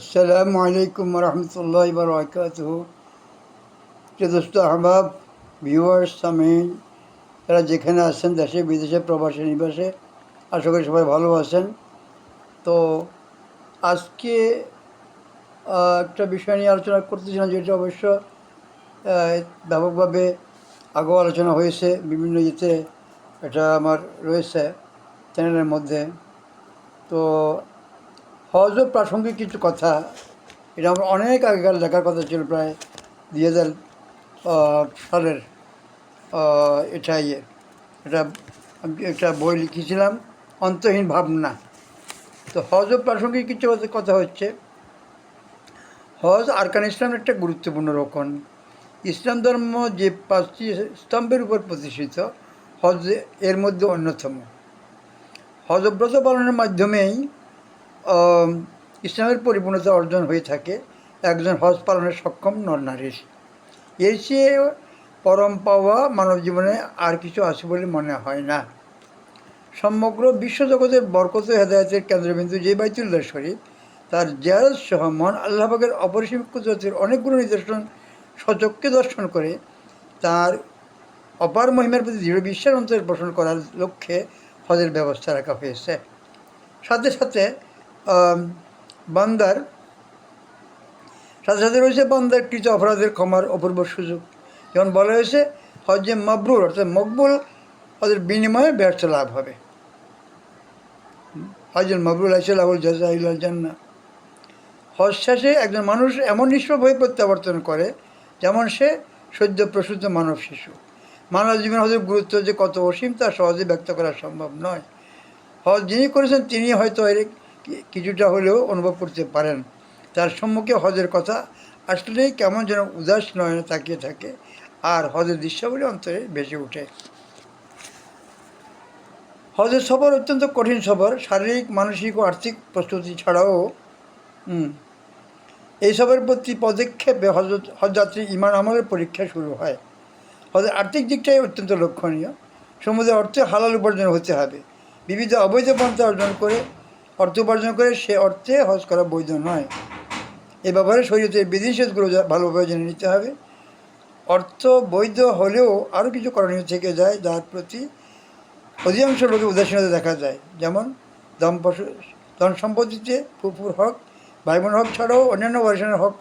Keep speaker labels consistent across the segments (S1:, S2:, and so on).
S1: আসসালামু আলাইকুম রহমতুল্লাহ বারকাতুহু। প্রিয় দোস্ত আহবাব, ভিউয়ার্স, সামিন, তারা যেখানে আছেন, দেশে বিদেশে প্রবাসী নিবাসে, আশা করি সবাই ভালো আছেন। তো আজকে একটা বিষয় নিয়ে আলোচনা করতেছিলাম, যেটা অবশ্য ব্যাপকভাবে আগেও আলোচনা হয়েছে বিভিন্ন ইয়েতে। এটা আমার রয়েছে চ্যানেলের মধ্যে। তো হজ ও প্রাসঙ্গিক কিছু কথা, এটা আমার অনেক আগেকার লেখার কথা ছিল, প্রায় 2000 সালের। এটা এটা আমি একটা বই লিখেছিলাম, অন্তহীন ভাবনা। তো হজ ও প্রাসঙ্গিক কিছু কথা হচ্ছে, হজ আরকান ইসলামের একটা গুরুত্বপূর্ণ রোকন। ইসলাম ধর্ম যে 5টি স্তম্ভের উপর প্রতিষ্ঠিত, হজ এর মধ্যে অন্যতম। হজ ব্রত পালনের মাধ্যমেই ইসলামের পরিপূর্ণতা অর্জন হয়ে থাকে একজন হজ পালনের সক্ষম নর নারীর। এর চেয়ে পরম পাওয়া মানব জীবনে আর কিছু আছে বলে মনে হয় না। সমগ্র বিশ্বজগতের বরকত হেদায়তের কেন্দ্রবিন্দু যে বাইতুল্লাহ শরীফ, তার জিয়ারত সহ মন আল্লাহ পাকের অপরিসীম কুদরতের অনেকগুলো নিদর্শন সচক্ষে দর্শন করে তার অপার মহিমার প্রতি দৃঢ় বিশ্বাস অন্তরে পোষণ করার লক্ষ্যে হজের ব্যবস্থা রাখা হয়েছে। সাথে সাথে বান্দার সাথে সাথে রয়েছে বান্দার কৃত অপরাধের ক্ষমার অপূর্ব সুযোগ। যেমন বলা হয়েছে, হজে মাবরুর অর্থাৎ মকবুল হজের বিনিময়ে ব্যর্থ লাভ হবে। হজুল মাবরুল আইসুল জাজাইল জান্নাহ। হজ শেষে একজন মানুষ এমন নিষ্পাপ হয়ে প্রত্যাবর্তন করে যেমন সে সদ্য প্রসূত মানব শিশু। মানব জীবন হজের গুরুত্ব যে কত অসীম তা সহজে ব্যক্ত করা সম্ভব নয়। হজ যিনি করেছেন তিনি হয়তো এর কিছুটা হলেও অনুভব করতে পারেন। তার সম্মুখে হজের কথা আসলেই কেমন যেন উদাস নয়নে তাকিয়ে থাকে, আর হজের দৃশ্যাবলী অন্তরে ভেসে ওঠে। হজের সফর অত্যন্ত কঠিন সফর। শারীরিক, মানসিক ও আর্থিক প্রস্তুতি ছাড়াও এই সবের প্রতি পদক্ষেপে হজযাত্রী ইমান আমলের পরীক্ষা শুরু হয়। হজের আর্থিক দিকটাই অত্যন্ত লক্ষণীয়। সমুদ্রে অর্থে হালাল উপার্জন হতে হবে। বিবিধ অবৈধ পন্থা অর্থ উপার্জন করে সে অর্থে হজ করা বৈধ নয়। এ ব্যাপারে শরীয়তের বিধিনিষেধগুলো ভালোভাবে জেনে নিতে হবে। অর্থ বৈধ হলেও আরও কিছু করণীয় থেকে যায়, যার প্রতি অধিকাংশ লোকে উদাসীনতা দেখা যায়। যেমন ধন সম্পত্তিতে ফুফুর হক, ভাই বোনের হক ছাড়াও অন্যান্য ওয়ারিশানের হক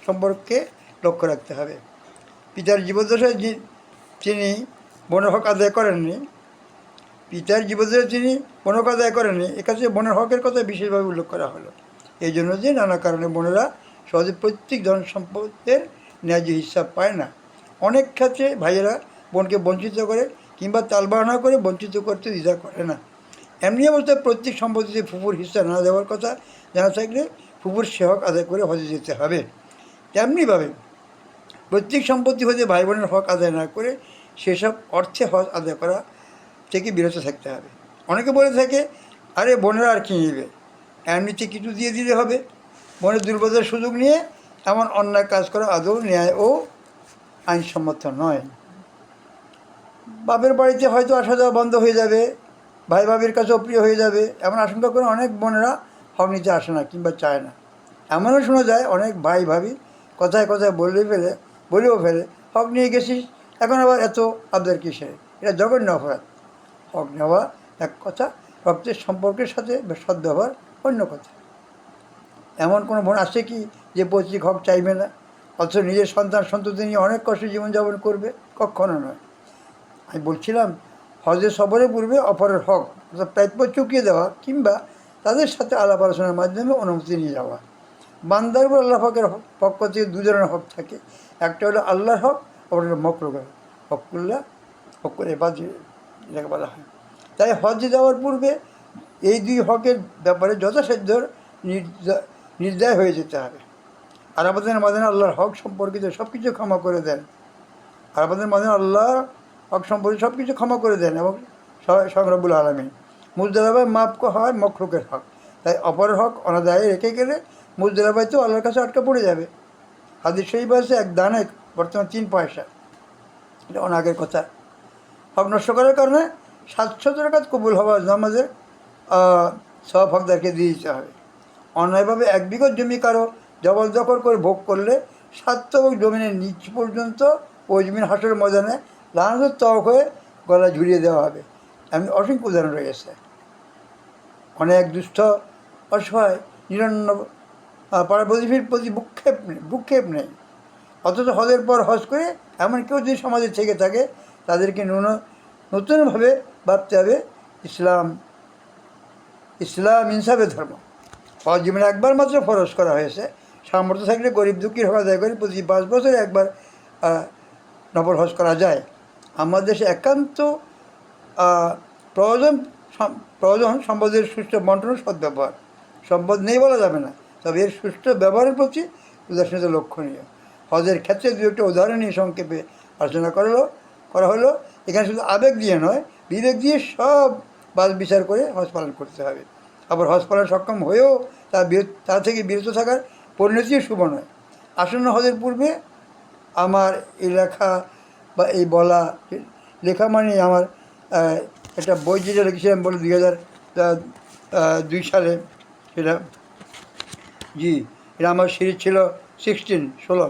S1: সম্পর্কে লক্ষ্য রাখতে হবে। পিতার জীবদ্দশায় তিনি বোনের হক আদায় করেননি একাছে বোনের হকের কথা বিশেষভাবে উল্লেখ করা হলো। এই জন্য যে নানা কারণে বোনেরা সহজে প্রত্যেক ধন সম্পদের ন্যায্য হিসাব পায় না। অনেক ক্ষেত্রে ভাইয়েরা বোনকে বঞ্চিত করে কিংবা তালবাহানা করে বঞ্চিত করতে দ্বিধা করে না। এমনি অবস্থায় প্রত্যেক সম্পত্তিতে ফুফুর হিস্সা না দেওয়ার কথা জানা থাকলে ফুফুর সে হক আদায় করে হজে যেতে হবে। তেমনিভাবে প্রত্যেক সম্পত্তি হতে ভাই বোনের হক আদায় না করে সেসব অর্থে হজ আদায় করা থেকে বিরত থাকতে হবে। অনেকে বলে থাকে, আরে বোনেরা আর কি নেবে, এমনিতে কিছু দিয়ে দিলে হবে। বোনের দুর্বলতার সুযোগ নিয়ে এমন অন্যায় কাজ করা আদৌ ন্যায় ও আইনসম্মত নয়। বাপের বাড়িতে হয়তো আসা যাওয়া বন্ধ হয়ে যাবে, ভাই ভাবির কাছে অপ্রিয় হয়ে যাবে, এমন আশঙ্কা করে অনেক বোনেরা হক নিতে আসে না কিংবা চায় না। এমনও শোনা যায় অনেক ভাই ভাবি কথায় কথায় বলেও ফেলে, হক নিয়ে গেছিস, এখন আবার এত আবদার কিসের? এটা জঘন্য অপরাধ। হক নেওয়া এক কথা, রক্তের সম্পর্কের সাথে সদ্ব্যবহার অন্য কথা। এমন কোনো বোন আছে কি যে পৈতৃক হক চাইবে না, অথচ নিজের সন্তান সন্ততি নিয়ে অনেক কষ্টে জীবনযাপন করবে? কখনো নয়। আমি বলছিলাম, হজের সফরের পূর্বে অপরের হক অর্থাৎ প্রাপ্য চুকিয়ে দেওয়া কিংবা তাদের সাথে আলাপ আলোচনার মাধ্যমে অনুমতি নিয়ে যাওয়া। বান্দার উপর আল্লাহ হকের পক্ষ থেকে দু ধরনের হক থাকে। একটা হলো আল্লাহর হক, অপর হলো মকরুহের হকুল এবাদ যেটাকে বলা হয়। তাই হজে যাওয়ার পূর্বে এই দুই হকের ব্যাপারে যথাসাধ্য নির্দয় হয়ে যেতে হবে। আর আমাদের মাঝে আল্লাহর হক সম্পর্কিত সব কিছু ক্ষমা করে দেন। আর আমাদের মাঝে আল্লাহ হক সম্পর্কে সব কিছু ক্ষমা করে দেন এবং সংরব্বুল আলমিন। মুজদালাবায় মাপ হয় মখলুকের হক। তাই অপরের হক অনাদায়ে রেখে গেলে মুজদালাবায় তো আল্লাহর কাছে আটকা পড়ে যাবে। হাদিস শরীফ আছে, এক দানে বর্তমান 3 পয়সা। এটা অনাগের কথা। হক নষ্ট করার কারণে 700 রাকাত কবুল হওয়া নামাজের সব হকদারকে দিয়ে দিতে হবে। অন্যায়ভাবে 1 বিঘা জমি কারো জবরদখল করে ভোগ করলে 7 তবক জমিনের নিচ পর্যন্ত ওই জমির হাসরের ময়দানে লানত তওয়াক হয়ে গলা ঝুলিয়ে দেওয়া হবে। এমন অসংখ্য উদাহরণ রয়েছে। অনেক দুস্থ অসহায় নিরন্ন পাড়া প্রতিবেশীর প্রতি ভূক্ষেপ নেই, অথচ হজের পর হজ করে এমন কেউ যদি সমাজে থেকে থাকে তাদেরকে নতুনভাবে ভাবতে হবে ইসলাম ইনসাফের ধর্ম। হজ জীবনে একবার মাত্র ফরজ করা হয়েছে। সামর্থ্য থাকলে গরিব দুঃখীর হক আদায় করে প্রতি 5 বছরে একবার নফল হজ করা যায়। আমাদের দেশে একান্ত প্রয়োজন সম্পদের সুষ্ঠু বন্টন সদ্ব্যবহার। সম্পদ নেই বলা যাবে না, তবে এর সুষ্ঠু ব্যবহারের প্রতি উদাসীনতা লক্ষণীয়। হজের ক্ষেত্রে দু একটা উদাহরণ নিয়ে সংক্ষেপে আলোচনা করা হলো। এখানে শুধু আবেগ দিয়ে নয়, বিবেক দিয়ে সব বাদ বিচার করে হজ পালন করতে হবে। আবার হজ পালন সক্ষম হয়েও তার থেকে বিরত থাকার পরিণতিও শুভ নয়। আসন্ন হজের পূর্বে আমার এই লেখা বা এই বলা, লেখা মানে আমার একটা বই যেটা লিখেছিলাম বলে 2002 সালে, সেটা এটা আমার সিরিজ ছিল 16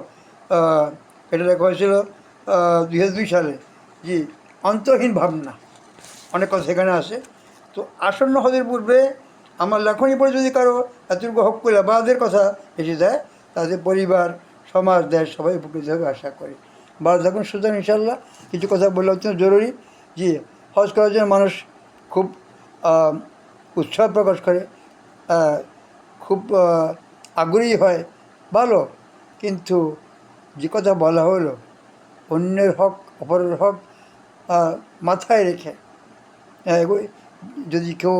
S1: এটা লেখা হয়েছিল 2002 সালে। অন্তহীন ভাবনা, অনেক কথা সেখানে আসে। তো আসন্ন হজের পূর্বে আমার লেখনী পড়ে যদি কারো এতটুকু হক করে বাদের কথা এসে যায়, তাদের পরিবার, সমাজ, দেশ সবাই উপকৃত হবে আশা করি। ভালো থাকুন, সুতরাং ইনশাল্লাহ কিছু কথা বললে অত্যন্ত জরুরি। হজ করার জন্য মানুষ খুব উৎসাহ প্রকাশ করে, খুব আগ্রহী হয়, ভালো। কিন্তু যে কথা বলা হলো, অন্যের হক অপরের হক মাথায় রেখে যদি কেউ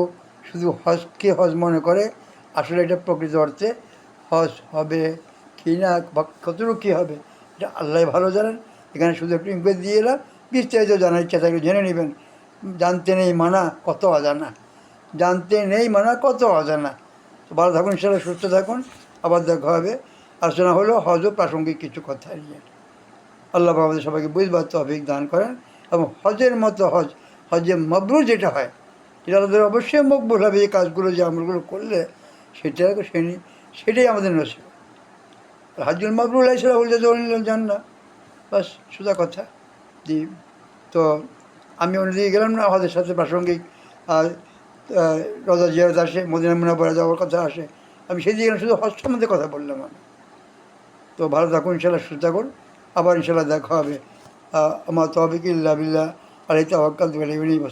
S1: শুধু হজকে হজ মনে করে, আসলে এটা প্রকৃত অর্থে হজ হবে কি না বা কতটুকু কী হবে এটা আল্লাহ ভালো জানেন। এখানে শুধু একটু ইঙ্গিত দিয়ে এলাম, বিস্তারিত জানার ইচ্ছা থাকলে জেনে নেবেন। জানতে নেই মানা কত অজানা, জানতে নেই মানা কত অজানা। তো ভালো থাকুন, ইনশাআল্লাহ সুস্থ থাকুন, আবার দেখা হবে। আলোচনা হলো হজ ও প্রাসঙ্গিক কিছু কথা নিয়ে। আল্লাহ আমাদের সবাইকে বুঝবার তৌফিক দান করেন এবং হজের মতো হজে মবরুর যেটা হয়, এটা আমাদের অবশ্যই মকবুল হবে। এই কাজগুলো যে আমলগুলো করলে সেটাই আমাদের নসিব। হাজুল মবরুল আইসা বলতে জান না, বাস সোজা কথা। তো আমি অন্যদিকে গেলাম না, হজের সাথে প্রাসঙ্গিক রোজা জিয়ারত আসে, মদিনা মুনাওয়ারা যাওয়ার কথা আসে, আমি সেদিকে গেলাম, শুধু হজ সম্বন্ধে কথা বললাম আমি। তো ভালো থাকুন, ইনশাআল্লাহ সুস্থ থাকুন, আবার ইনশাআল্লাহ দেখা হবে। আমার তৌফিক ইল্লা বিল্লাহ আলাইহি তাওয়াক্কালতু ওয়া ইলাইহি উনীব।